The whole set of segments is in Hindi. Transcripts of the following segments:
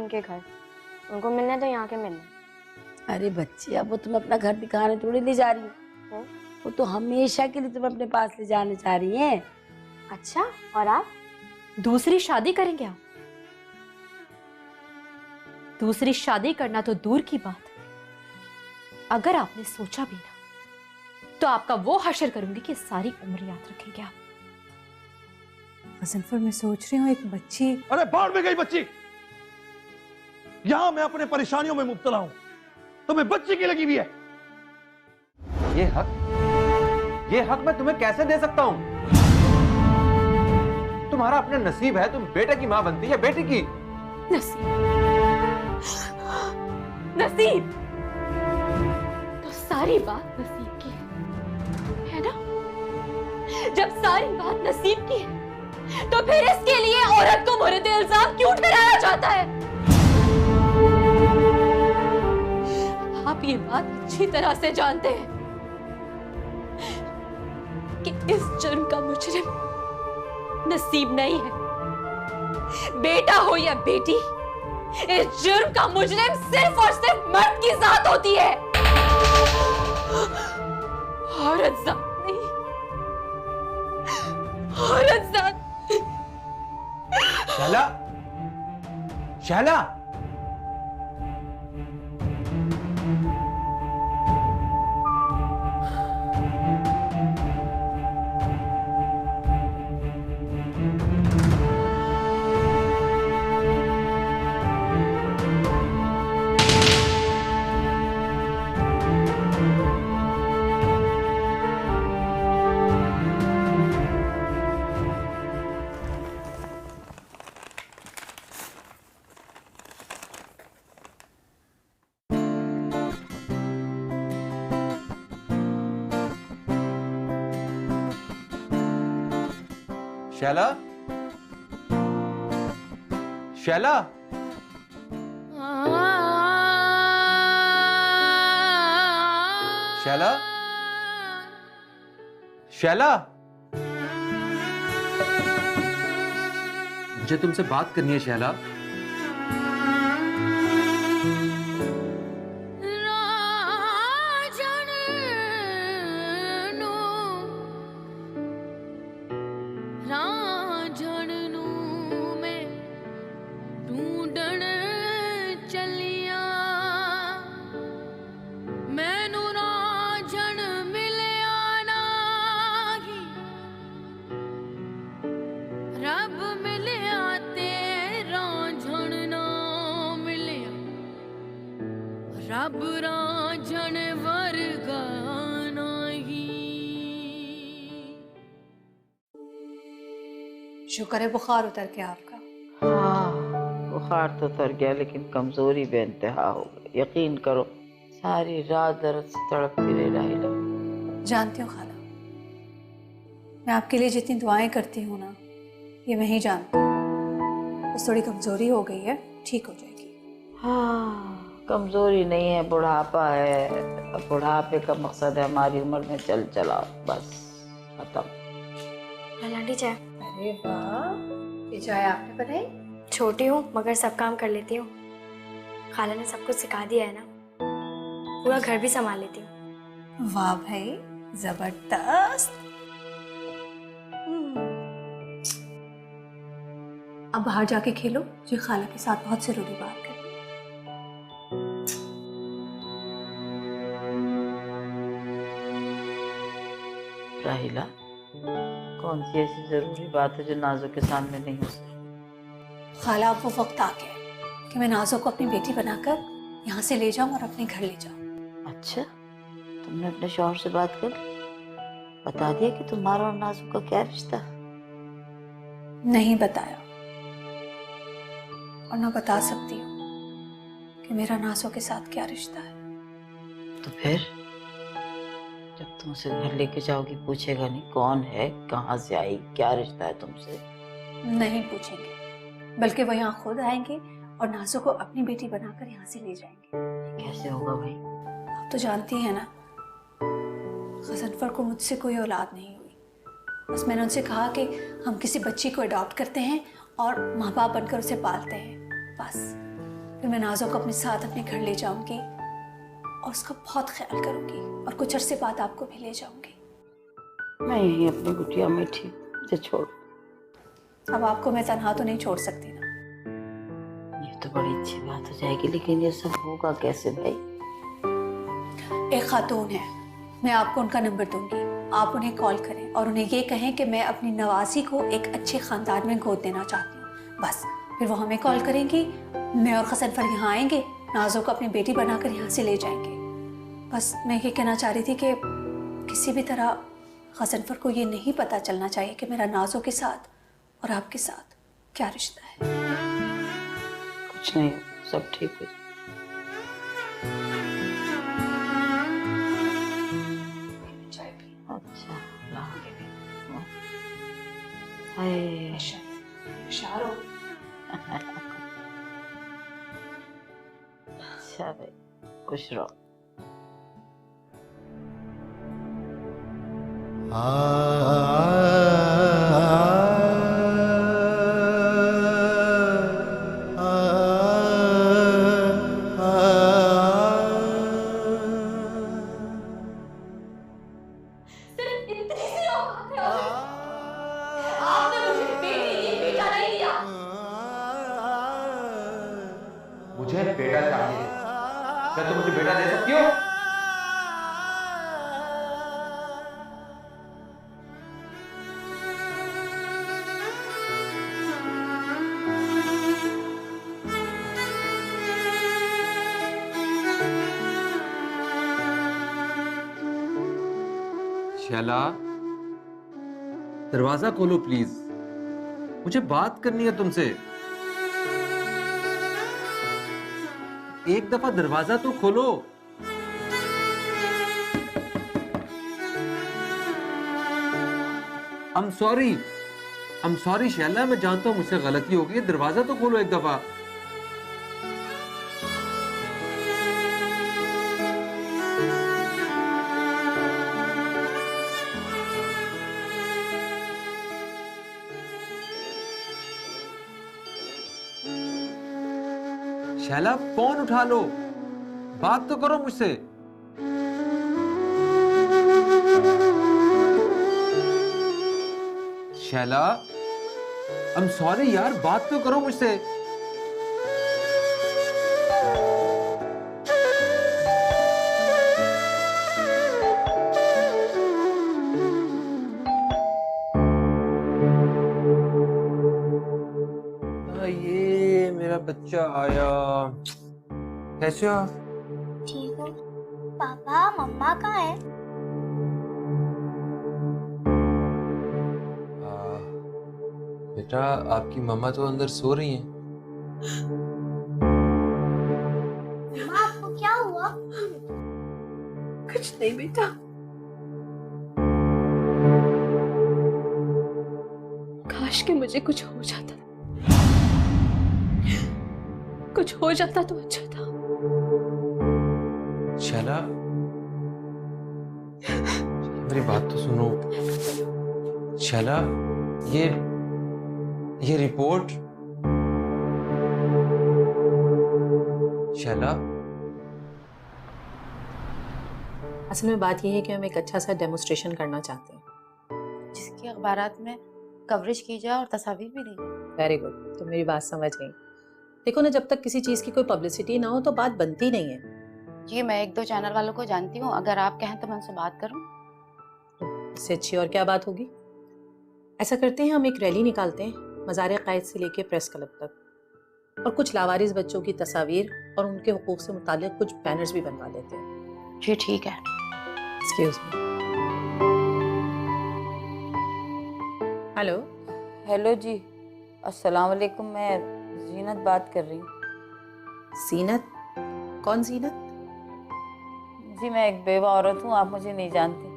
उनके घर, उनको मिलने तो यहाँ के मिलने। अरे बच्चे, अब वो तुम अपना घर दिखाने थोड़ी ले जा रही हो, वो तो हमेशा के लिए तुम अपने पास ले जाने चाह रही हैं। अच्छा, और आप? दूसरी शादी करेंगे आप? दूसरी शादी करना तो दूर की बात, अगर आपने सोचा भी ना तो आपका वो हश्र करूंगी कि सारी उम्र याद रखेंगे आप। गजनफर, मैं सोच रही हूँ एक बच्ची। अरे बाढ़ में गई बच्ची, यहां मैं अपने परेशानियों में मुब्तला हूं, तुम्हें बच्ची की लगी हुई है। ये हक मैं तुम्हें कैसे दे सकता हूं? तुम्हारा अपना नसीब है, तुम बेटे की मां बनती है, बेटी की। नसीब? नसीब तो सारी बात नसीब की है ना? जब सारी बात नसीब की है तो फिर इसके लिए औरत को मुर्द इल्जाम क्यों ठहराया जाता है? आप ये बात अच्छी तरह से जानते हैं कि इस जुर्म का मुजरिम नसीब नहीं है। बेटा हो या बेटी, इस जुर्म का मुजरिम सिर्फ और सिर्फ मर्द की जात होती है, औरत जात नहीं। औरत जात। शहला, शहला, शैला, शैला, शैला, शैला, मुझे तुमसे बात करनी है शैला। रब रांझण वर्गा नहीं। शुक्र है बुखार उतर गया आपका। हाँ, बुखार तो उतर गया लेकिन कमजोरी बेइंतहा हो गई। यकीन करो सारी रात दर्द से तड़पती रही राहिला। जानती हूँ खाला, मैं आपके लिए जितनी दुआएं करती हूँ ना, ये मैं ही जानती हूँ। बस थोड़ी कमजोरी हो गई है, ठीक हो जाएगी। हाँ, कमजोरी नहीं है, बुढ़ापा है। अब बुढ़ापे का मकसद है हमारी उम्र में चल चला, बस खत्म। लाडी चाय। अरे वाह, ये चाय आपने बनाई? छोटी हूँ मगर सब काम कर लेती हूँ। खाला ने सब कुछ सिखा दिया है ना, पूरा घर भी संभाल लेती हूँ। वाह भाई, जबरदस्त। अब बाहर जाके खेलो, जो खाला के साथ बहुत जरूरी बात है। राहिला, कौन सी ऐसी जरूरी बात है जो नाजो के सामने नहीं हो सकती? खाला, अब वो वक्त आ गया है कि मैं नाजो को अपनी बेटी बनाकर यहाँ से ले जाऊं और अपने घर ले जाऊं। अच्छा, तुमने अपने शौहर से बात कर बता दिया कि तुम्हारा और नाजो का क्या रिश्ता? नहीं बताया, और ना बता सकती हूँ कि मेरा नाजो के साथ क्या रिश्ता है। तो फिर जब तुम उसे घर लेके जाओगी पूछेगा नहीं कौन है, कहाँ से आई, क्या रिश्ता है तुमसे? नहीं पूछेंगे, बल्कि वो यहाँ खुद आएंगे और नाजो को अपनी बेटी बनाकर यहाँ से ले जाएंगे। कैसे होगा भाई? आप तो जानती हैं ना, गजनफर को मुझसे कोई औलाद नहीं हुई। बस मैंने उनसे कहा कि हम किसी बच्ची को अडॉप्ट करते हैं और माँ बाप बनकर उसे पालते हैं, बस। फिर मैं नाज़ो को अपने साथ अपने घर ले जाऊंगी और उसका बहुत ख्याल करूंगी और कुछ अरसे बाद आपको भी ले जाऊंगी। मैं यही अपनी गुटिया में ठीक से छोड़। अब आपको मैं तनहा तो नहीं छोड़ सकती ना। ये तो बड़ी अच्छी बात हो जाएगी, लेकिन ये सब होगा कैसे भाई? एक खातून है, मैं आपको उनका नंबर दूंगी, आप उन्हें कॉल करें और उन्हें ये कहें कि मैं अपनी नवासी को एक अच्छे ख़ानदान में गोद देना चाहती हूँ। बस फिर वो हमें कॉल करेंगी, मैं और ग़ज़नफ़र यहाँ आएंगे, नाज़ो को अपनी बेटी बनाकर यहाँ से ले जाएंगे। बस मैं ये कहना चाह रही थी कि किसी भी तरह ग़ज़नफ़र को ये नहीं पता चलना चाहिए कि मेरा नाज़ो के साथ और आपके साथ क्या रिश्ता है। कुछ नहीं, सब ठीक हो जाए। अच्छा, अच्छा भाई, खुश रहो। सिर्फ इतनी सी औकात है आपने मुझे बेटी दी, बेटा नहीं दिया। मुझे बेटा चाहिए। क्या तुम मुझे बेटा दे सकती हो? शैला, दरवाजा खोलो प्लीज, मुझे बात करनी है तुमसे। एक दफा दरवाजा तो खोलो। आई एम सॉरी शैला, मैं जानता हूं मुझसे गलती हो गई, दरवाजा तो खोलो एक दफा। शैला, फोन उठा लो, बात तो करो मुझसे। शैला, आई एम सॉरी यार, बात तो करो मुझसे। ये मेरा बच्चा आया। कैसे हो? ठीक हो? पापा मम्मा कहाँ है? बेटा, आपकी मम्मा तो अंदर सो रही हैं। मम्मा आपको क्या हुआ? कुछ नहीं बेटा, काश कि मुझे कुछ हो जाता, कुछ हो जाता तो अच्छा था। शैला, मेरी बात तो सुनो। शैला, ये रिपोर्ट। शैला, असल में बात यह है कि हम एक अच्छा सा डेमोस्ट्रेशन करना चाहते हैं जिसकी अखबारात में कवरेज की जाए और तस्वीर भी दी जाए। वेरी गुड, तो मेरी बात समझ गई। देखो ना, जब तक किसी चीज़ की कोई पब्लिसिटी ना हो तो बात बनती नहीं है। जी, मैं एक दो चैनल वालों को जानती हूँ, अगर आप कहें तो मैं उनसे बात करूँ। इससे अच्छी और क्या बात होगी। ऐसा करते हैं, हम एक रैली निकालते हैं मज़ार-ए-क़ायद से लेके प्रेस क्लब तक, और कुछ लावारिस बच्चों की तस्वीर और उनके हुकूक से मुताल्लिक़ कुछ बैनर्स भी बनवा देते हैं। जी ठीक है। Excuse me. हेलो। हेलो जी, अस्सलाम वालेकुम। मैं जीनत बात कर रही हूँ। जीनत? कौन जीनत? जी, मैं एक बेवा औरत हूँ, आप मुझे नहीं जानती।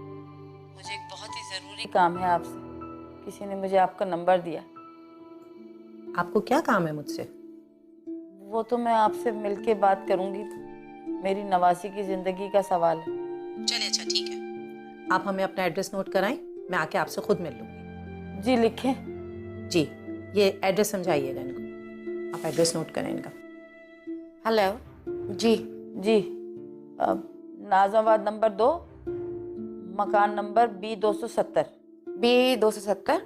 मुझे एक बहुत ही ज़रूरी काम है आपसे, किसी ने मुझे आपका नंबर दिया। आपको क्या काम है मुझसे? वो तो मैं आपसे मिलके बात करूँगी, मेरी नवासी की ज़िंदगी का सवाल है। चलिए, अच्छा ठीक है, आप हमें अपना एड्रेस नोट कराएं, मैं आके आपसे खुद मिल लूँगी। जी लिखें। जी, ये एड्रेस समझाइएगा इनको, आप एड्रेस नोट करें इनका। हेलो जी। जी, नाज़माबाद नंबर 2, मकान नंबर B270। B270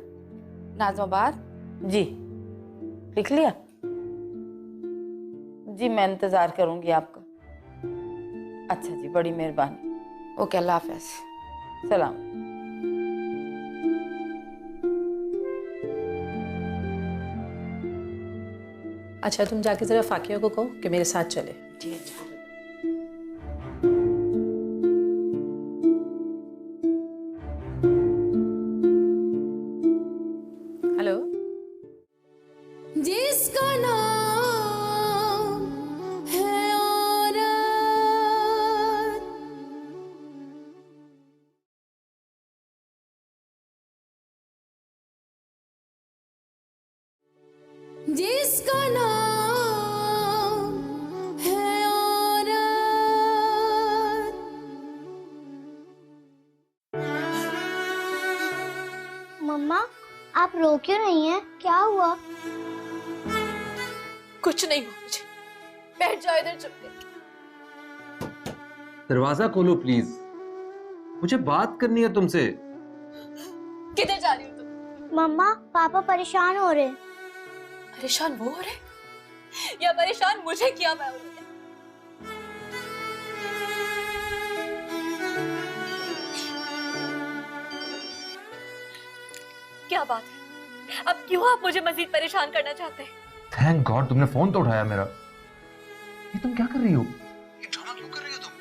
नाज़माबाद। जी, लिख लिया? जी, मैं इंतज़ार करूंगी आपका। अच्छा जी, बड़ी मेहरबानी। ओके, अल्लाह हाफ़िज़। सलाम। अच्छा, तुम जाके जरा फाकिया को कहो कि मेरे साथ चले। जी अच्छा। हेलो। जिसका नाम है औरत, जिसका नाम है औरत। मम्मा आप रो क्यों नहीं है? क्या हुआ? कुछ नहीं हुआ मुझे। बैठ जाओ इधर चुप करके। दरवाजा खोलो प्लीज, मुझे बात करनी है तुमसे। किधर जा रही हो तुम? मम्मा पापा परेशान हो रहे। परेशान वो हो रहे या परेशान मुझे किया मैं उन्होंने? क्या बात है? अब क्यों आप मुझे मजीद परेशान करना चाहते हैं? थैंक गॉड तुमने फोन तो उठाया मेरा। ये तुम क्या कर रही हो? ये ड्रामा क्यों कर रही हो तुम?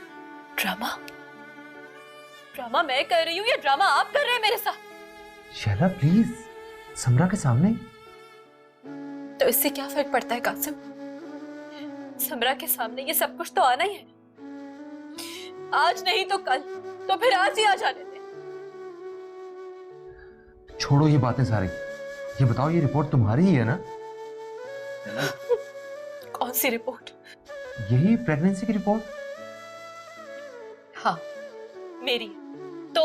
ड्रामा? ड्रामा मैं कर रही हूँ या ड्रामा आप कर रहे हैं मेरे साथ? शैला प्लीज, समरा के सामने। तो इससे क्या फर्क पड़ता है कासिम? समरा के सामने ये सब कुछ तो आना ही है। आज नहीं तो कल, तो फिर आज ही आ जाने दे। छोड़ो ये बातें सारी, ये बताओ ये रिपोर्ट तुम्हारी ही है ना? कौन सी रिपोर्ट? यही प्रेगनेंसी की रिपोर्ट। हाँ मेरी। तो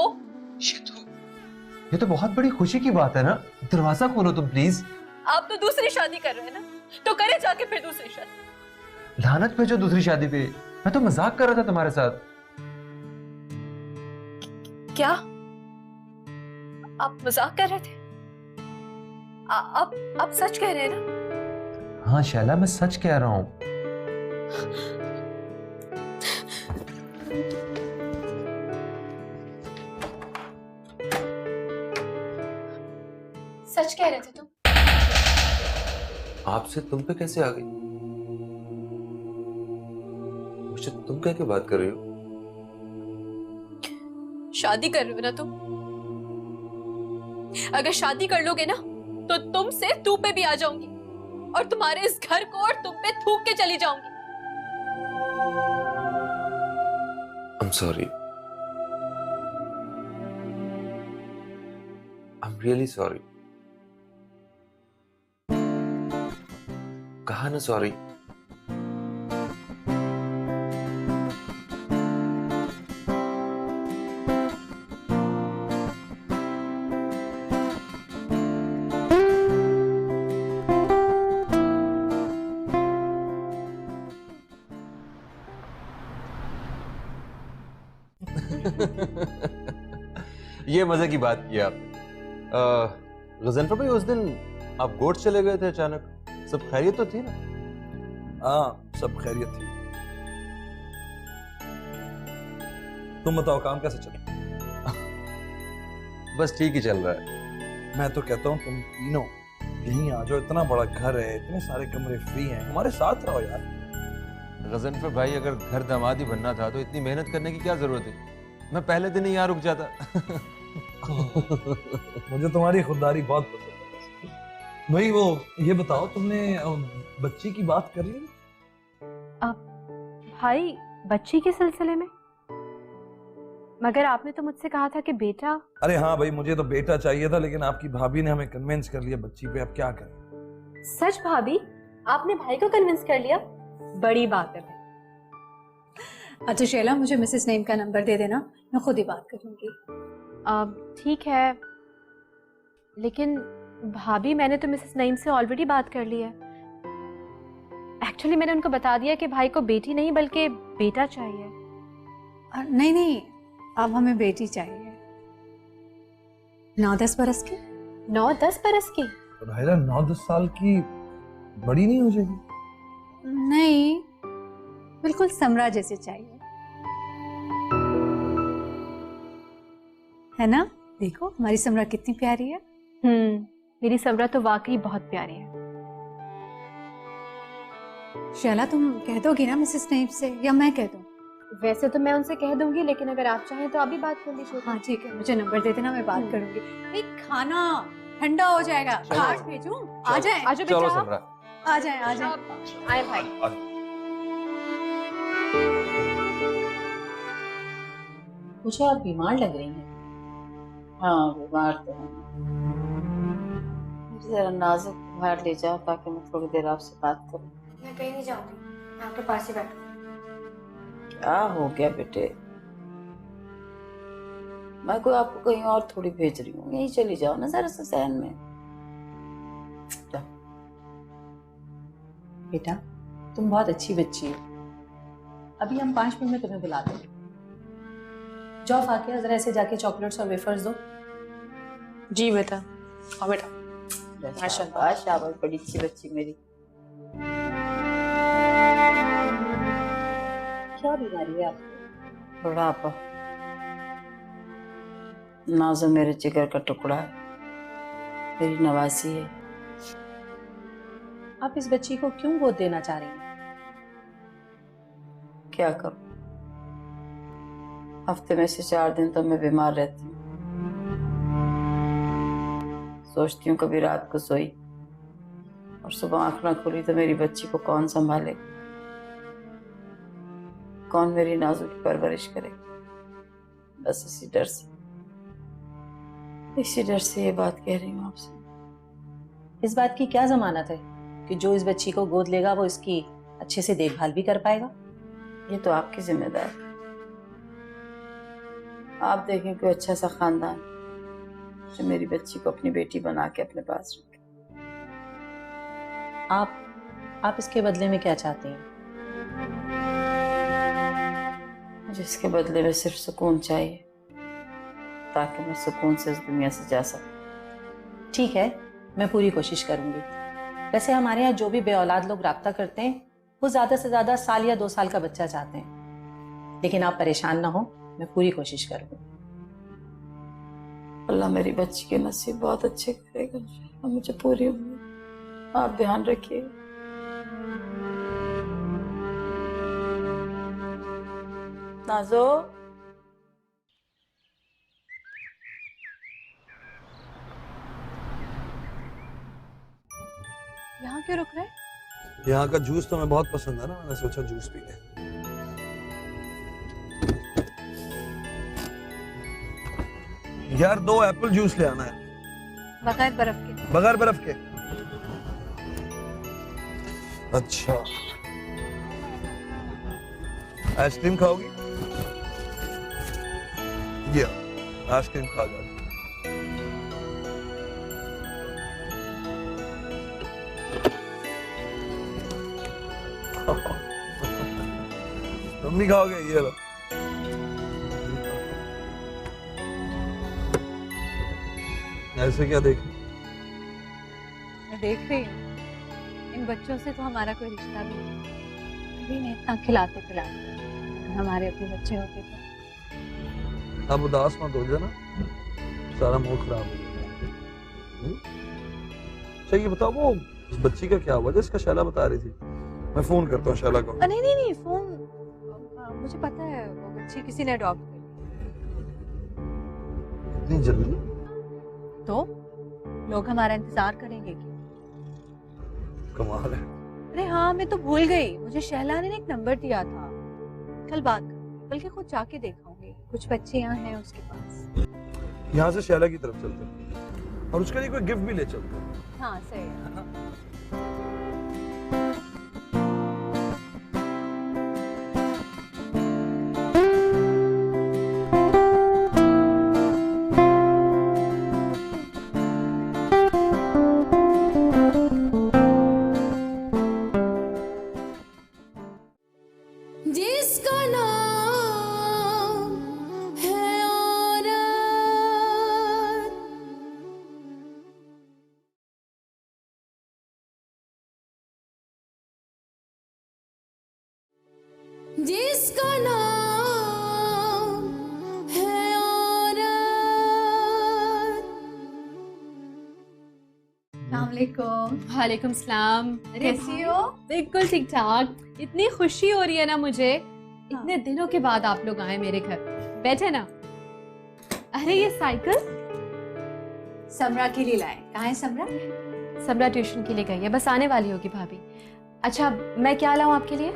ये तो बहुत बड़ी खुशी की बात है ना। दरवाजा खोलो तुम प्लीज। आप तो दूसरी शादी कर रहे हैं ना, तो करे जाके फिर दूसरी शादी। लानत भेजो दूसरी शादी पे। मैं तो मजाक कर रहा था तुम्हारे साथ। क्या आप मजाक कर रहे थे? आप सच कह रहे हैं ना? हाँ शैला, मैं सच कह रहा हूँ। सच कह रहे थे तुम? आपसे तुम पे कैसे आ गई? मुझे तुम कह के बात कर रही हो? शादी कर रहे हो ना तुम? अगर शादी कर लोगे ना तो तुमसे तू पे भी आ जाऊंगी और तुम्हारे इस घर को और तुम पे थूक के चली जाऊंगी। I'm sorry. I'm really sorry. कहा ना सॉरी। ये मजे की बात की आपने। गजनफर भाई, उस दिन आप गोट चले गए थे अचानक, सब खैरियत तो थी ना? हाँ, सब खैरियत थी। तुम बताओ काम कैसे चला? बस ठीक ही चल रहा है। मैं तो कहता हूँ तुम तीनों यहीं आ जाओ, इतना बड़ा घर है, इतने सारे कमरे फ्री हैं, हमारे साथ रहो यार। गजनफर भाई, अगर घर दामाद ही बनना था तो इतनी मेहनत करने की क्या जरूरत है? मैं पहले दिन ही यहाँ रुक जाता। मुझे तुम्हारी खुददारी बहुत पसंद है। भाई वो ये बताओ, तुमने बच्ची की बात कर ली? भाई बच्ची के सिलसिले में? मगर आपने तो मुझसे कहा था कि बेटा। अरे हाँ भाई, मुझे तो बेटा चाहिए था, लेकिन आपकी भाभी ने हमें कन्विंस कर लिया बच्ची पे। अब क्या करें? सच भाभी? आपने भाई को कन्विंस कर लिया? बड़ी बात है भाई। अच्छा शैला, मुझे मिसेस नईम का नंबर दे देना, मैं खुद ही बात करूंगी। ठीक है, लेकिन भाभी मैंने तो मिसेस नईम से ऑलरेडी बात कर ली है। एक्चुअली मैंने उनको बता दिया कि भाई को बेटी नहीं बल्कि बेटा चाहिए। नहीं नहीं, अब हमें बेटी चाहिए। 9-10 बरस की। 9-10 बरस की? राहिला 9-10 साल की बड़ी नहीं हो जाएगी? नहीं, बिल्कुल समरा जैसे चाहिए, है ना? देखो हमारी समरा कितनी प्यारी है। मेरी समरा तो वाकई बहुत प्यारी है। शैला, तुम कह दोगी ना मिसेस नईम से, या मैं कह दूं? वैसे तो मैं उनसे कह दूंगी, लेकिन अगर आप चाहें तो अभी बात कर लीजिए। हाँ ठीक है, मुझे नंबर दे देना, मैं बात करूंगी। नहीं, खाना ठंडा हो जाएगा, आज भेजूं? आ जाए? आ जाओ चलो बेटा, समरा। आ जाए, आ जाए। आए भाई। मुझे आप बीमार लग रही हैं। हाँ बीमार तो हूँ। मुझे जरा नाजुक बाहर ले जाओ ताकि मैं थोड़ी देर आपसे बात करूँ। मैं कहीं नहीं जाऊंगी, मैं आपके पास ही बैठूंगी। क्या हो गया बेटे? मैं कोई आपको कहीं और थोड़ी भेज रही हूँ, यहीं चली जाओ ना जरा सा सहन में। जाओ। बेटा तुम बहुत अच्छी बच्ची हो, अभी हम 5 मिनट में तुम्हें बुलाते हैं। जाओ फाकिया, जरा ऐसे जाके चॉकलेट्स और वेफर्स दो। जी बेटा। और बेटा माशाल्लाह, शाबाश, बड़ी अच्छी बच्ची मेरी। क्या बीमारी है आपको? बुढ़ापा। नाजो मेरे जिगर का टुकड़ा है, मेरी नवासी है। आप इस बच्ची को क्यों गोद देना चाह रही हैं? क्या करूं, हफ्ते में से 4 दिन तो मैं बीमार रहती हूँ। सोचती हूँ कभी रात को सोई और सुबह आँख ना खुली तो मेरी बच्ची को कौन संभाले, कौन मेरी नाजुक की परवरिश करे। बस इसी डर से ये बात कह रही हूँ आपसे। इस बात की क्या जमानत है कि जो इस बच्ची को गोद लेगा वो इसकी अच्छे से देखभाल भी कर पाएगा? ये तो आपकी जिम्मेदारी। आप देखें कोई अच्छा सा खानदान जो मेरी बच्ची को अपनी बेटी बना के अपने पास रखे। आप इसके बदले में क्या चाहती हैं? मुझे इसके बदले में सिर्फ सुकून चाहिए ताकि मैं सुकून से इस दुनिया से जा सकूं। ठीक है, मैं पूरी कोशिश करूंगी। वैसे हमारे यहाँ जो भी बेऔलाद लोग राब्ता करते हैं वो ज्यादा से ज्यादा साल या 2 साल का बच्चा चाहते हैं, लेकिन आप परेशान ना हो, मैं पूरी कोशिश करूंगी। अल्लाह मेरी बच्ची के नसीब बहुत अच्छे करेगा इंशाअल्लाह, मुझे पूरी उम्मीद। आप ध्यान रखिए। नाजो, यहाँ क्यों रुक रहे? यहाँ का जूस तो मैं बहुत पसंद है ना, मैंने सोचा जूस पी ले। यार 2 एप्पल जूस ले आना है, बगैर बर्फ के। बगैर बर्फ के? अच्छा, आइसक्रीम खाओगी? ये आइसक्रीम खा जाओ। तुम भी खाओगे? ये लो। ऐसे क्या देख? मैं देख रही हूँ, इन बच्चों से तो हमारा कोई रिश्ता भी नहीं, कभी नहीं इतना खिलाते पिलाते। अगर हमारे अपने बच्चे होते तो। अब उदास मत हो जाना, सारा मूड खराब हो गया। अच्छा ये बताओ, वो उस बच्ची का क्या हुआ जिसका शैला बता रही थी? मैं फोन करता हूँ शैला को। नहीं नहीं नहीं, फोन मुझे पता है, वो बच्ची किसी ने अडॉप्ट कर ली। इतनी जल्दी? तो लोग हमारा इंतजार करेंगे क्या? कमाल है। अरे हाँ, मैं तो भूल गई, मुझे शैला ने एक नंबर दिया था, कल बात करूंगी, बल्कि खुद जाके देखूंगी। कुछ बच्चे यहाँ हैं उसके पास। यहाँ से शैला की तरफ चलते हैं और उसके लिए कोई गिफ्ट भी ले चलते हैं। हाँ सही है। जिसका नाम है अस्सलामुअलैकुम। वालेकुम सलाम। कैसी हो? बिल्कुल ठीक ठाक। इतनी खुशी हो रही है ना मुझे, इतने दिनों के बाद आप लोग आए मेरे घर। बैठे ना। अरे ये साइकिल समरा के लिए लाए। कहाँ है समरा? समरा ट्यूशन के लिए गई है, बस आने वाली होगी भाभी। अच्छा मैं क्या लाऊं आपके लिए?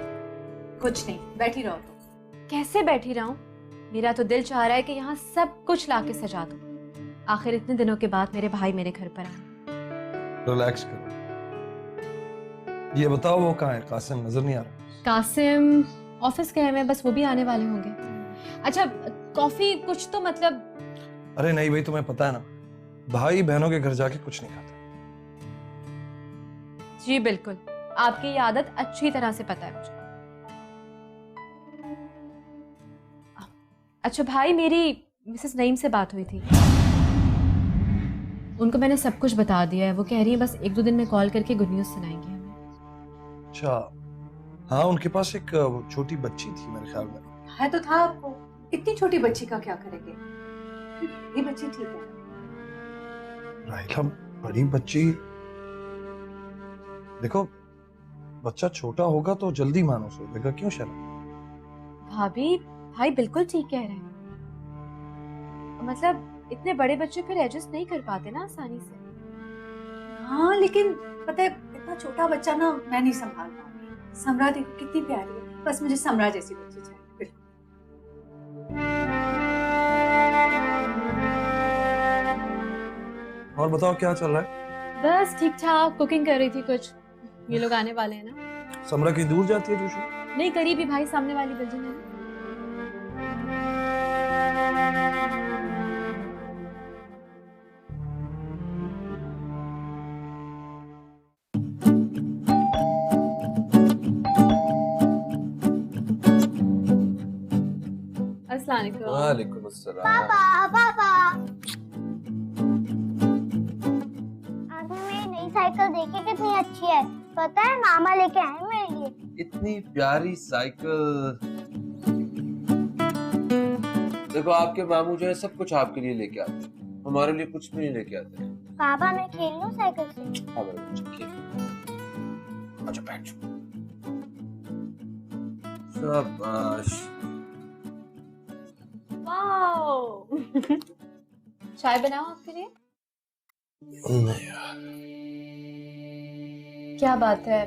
कुछ नहीं, बैठी रहो तुम। कैसे बैठी रहूं? मेरा तो दिल चाह रहा है कि यहाँ सब कुछ लाके सजा दूं। आखिर इतने दिनों के बाद मेरे भाई मेरे घर पर आए। रिलैक्स करो। ये बताओ वो कहाँ है? कासिम नजर नहीं आ रहा। कासिम ऑफिस गए हैं, बस वो भी आने वाले होंगे। अच्छा कॉफी कुछ तो मतलब। अरे नहीं भाई, तुम्हें पता है ना, भाई बहनों के घर जाके कुछ नहीं खाता। जी बिल्कुल, आपकी ये आदत अच्छी तरह से पता है मुझे। अच्छा भाई, मेरी मिसेस नईम से बात हुई थी, उनको मैंने सब कुछ बता दिया है। वो कह रही है बस 1-2 दिन में कॉल करके गुड न्यूज सुनाएंगी हमें। अच्छा हाँ, उनके पास एक छोटी बच्ची थी मेरे ख्याल में। है तो था आपको, इतनी छोटी बच्ची का क्या करेंगे? ये बच्ची ठीक है। राहिला बड़ी बच्ची, देखो बच्चा छोटा होगा तो जल्दी मानूस हो जाएगा, क्यों शर्म? भाभी भाई बिल्कुल ठीक कह रहे हैं। मतलब इतने बड़े बच्चे फिर एडजस्ट नहीं कर पाते ना आसानी से। हाँ लेकिन पता है, इतना छोटा बच्चा ना मैं नहीं संभाल पाऊंगी। समरा देखो कितनी प्यारी है, बस मुझे समरा जैसी बच्ची चाहिए। बिल्कुल। और बताओ क्या चल रहा है? बस ठीक ठाक, कुकिंग कर रही थी कुछ। ये लोग आने वाले हैं ना। समरा की दूर जाती है ट्यूशन? नहीं करीब ही भाई, सामने वाली बिल्डिंग है ना। अस्सलाम वालेकुम। वालेकुम अस्सलाम। पापा पापा, आपने मेरी नई साइकिल देखी कितनी अच्छी है? पता है मामा लेके आए मेरे लिए। इतनी प्यारी साइकिल। देखो आपके मामू जो है सब कुछ आपके लिए लेके आते हैं, हमारे लिए कुछ भी नहीं लेके आते। पापा मैं खेल लूं साइकिल से? हाँ मेरे बच्चे खेल। अच्छा बैठ जाओ। शाबाश। वाओ। चाय बनाओ आपके लिए? नहीं यार। क्या बात है,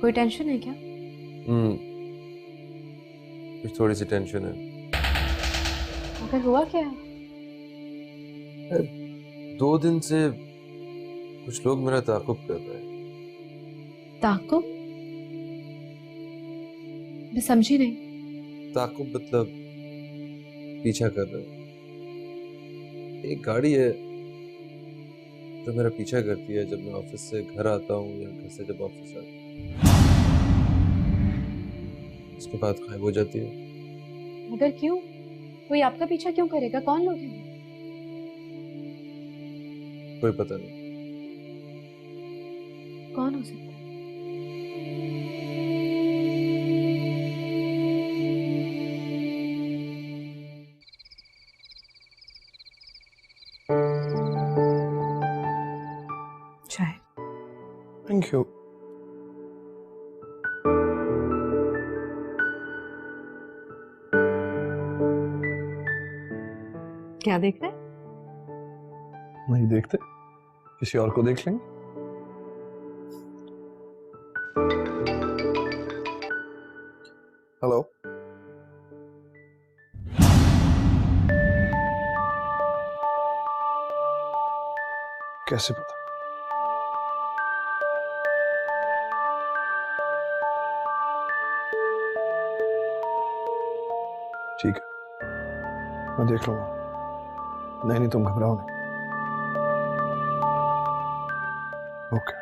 कोई टेंशन है क्या? कुछ थोड़ी सी टेंशन है। मगर हुआ क्या? 2 दिन से कुछ लोग मेरा ताक़ुब कर रहे हैं। ताक़ुब? मैं समझी नहीं। ताक़ुब मतलब पीछा कर रहे हैं। एक गाड़ी है जो मेरा पीछा करती है जब मैं ऑफिस से घर आता हूँ या घर से जब ऑफिस आता हूँ, उसके बाद गायब हो जाती है। मगर क्यों? कोई आपका पीछा क्यों करेगा? कौन लोग हैं? कोई पता नहीं। कौन हो सकता है? चाय। Thank you. क्या देख रहे हैं? नहीं देखते, किसी और को देख लेंगे। हेलो, कैसे पता? ठीक है, मैं देख लूंगा। नहीं तुम घबराओ नहीं। ओके।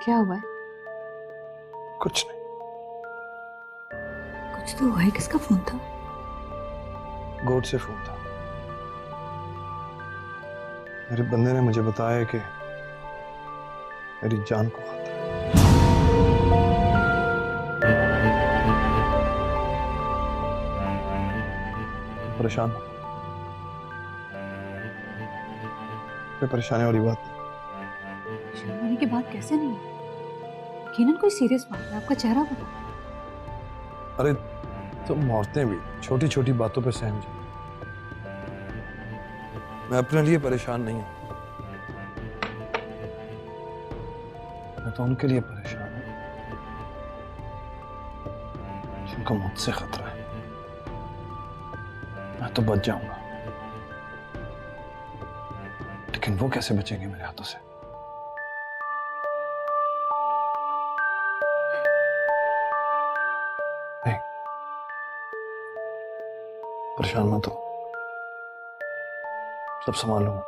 क्या हुआ है? कुछ नहीं। कुछ तो हुआ है। किसका फोन था? गोड से फोन था। मेरे बंदे ने मुझे बताया कि मेरी जान को खतरा है। परेशान हूं। कोई परेशानी वाली बात नहीं। शर्माने की बात कैसे नहीं है? यकीनन कोई सीरियस बात है, आपका चेहरा बताओ। अरे तुम औरतें भी छोटी छोटी बातों पे सहम जाओ। मैं अपने लिए परेशान नहीं हूं, मैं तो उनके लिए परेशान हूं जिनको मुझसे खतरा है। मैं तो बच जाऊंगा, लेकिन वो कैसे बचेंगे मेरे हाथों से? नहीं, परेशान मत हो, सब संभाल लूंगा।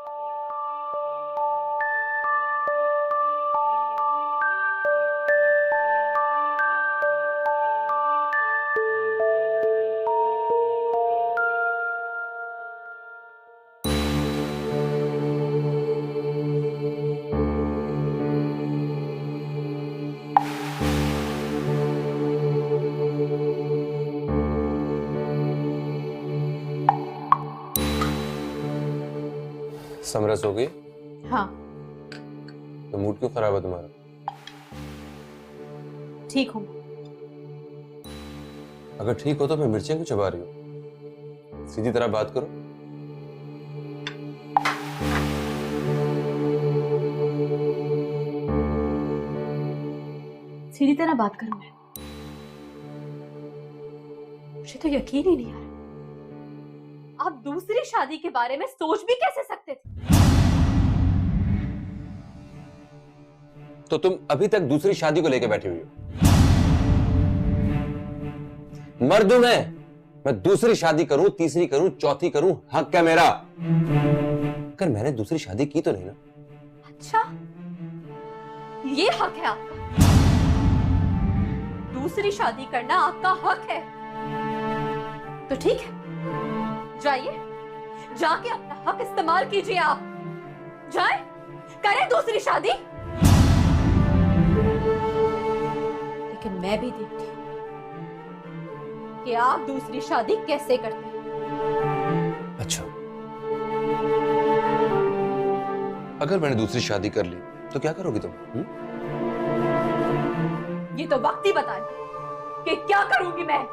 समरस हो गई? हाँ तो मूड क्यों खराब है तुम्हारा? ठीक हूँ। अगर ठीक हो तो फिर मिर्चें क्यों चबा रही हो? सीधी तरह बात करो। सीधी तरह बात करूं मैं? मुझे तो यकीन ही नहीं आ रहा। आप दूसरी शादी के बारे में सोच भी कैसे सकते थे? तो तुम अभी तक दूसरी शादी को लेकर बैठी हुई हो। मर्द हूं मैं दूसरी शादी करूं, तीसरी करूं, चौथी करूं, हक है मेरा। अगर मैंने दूसरी शादी की तो नहीं ना। अच्छा, ये हक है आपका? दूसरी शादी करना आपका हक है? तो ठीक है, जाइए, जाके अपना हक इस्तेमाल कीजिए। आप जाए, करें दूसरी शादी। लेकिन मैं भी देखती हूँ कि आप दूसरी शादी कैसे करते हैं। अच्छा, अगर मैंने दूसरी शादी कर ली तो क्या करोगी तुम? ये तो वक्त ही बताए कि क्या करूंगी मैं।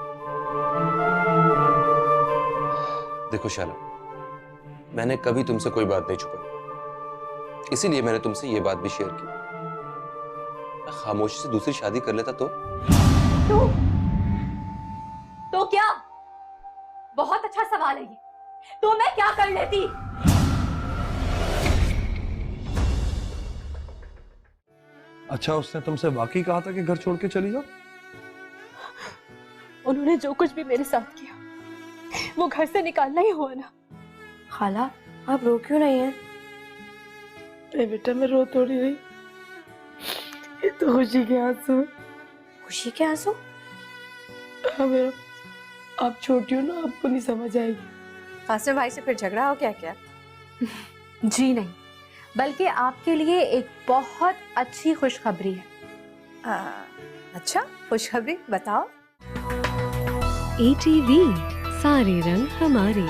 देखो शाला, मैंने कभी तुमसे कोई बात नहीं छुपाई, इसीलिए मैंने तुमसे ये बात भी शेयर की। मैं खामोशी से दूसरी शादी कर लेता तो क्या? बहुत अच्छा सवाल है ये। तो मैं क्या कर लेती? अच्छा, उसने तुमसे वाकई कहा था कि घर छोड़ के चली जाओ? उन्होंने जो कुछ भी मेरे साथ किया वो घर से निकालना ही हुआ ना। खाला, आप रो क्यों नहीं है? अरे बेटा, मैं रो थोड़ी रही, ये तो खुशी के आंसू। खुशी के आंसू? हाँ मेरा, आप छोटी हो ना, आपको नहीं समझ आएगी। कासिम भाई से फिर झगड़ा हो क्या? जी नहीं, बल्कि आपके लिए एक बहुत अच्छी खुशखबरी है। अच्छा, खुशखबरी बताओ। ATV सारे रंग हमारे।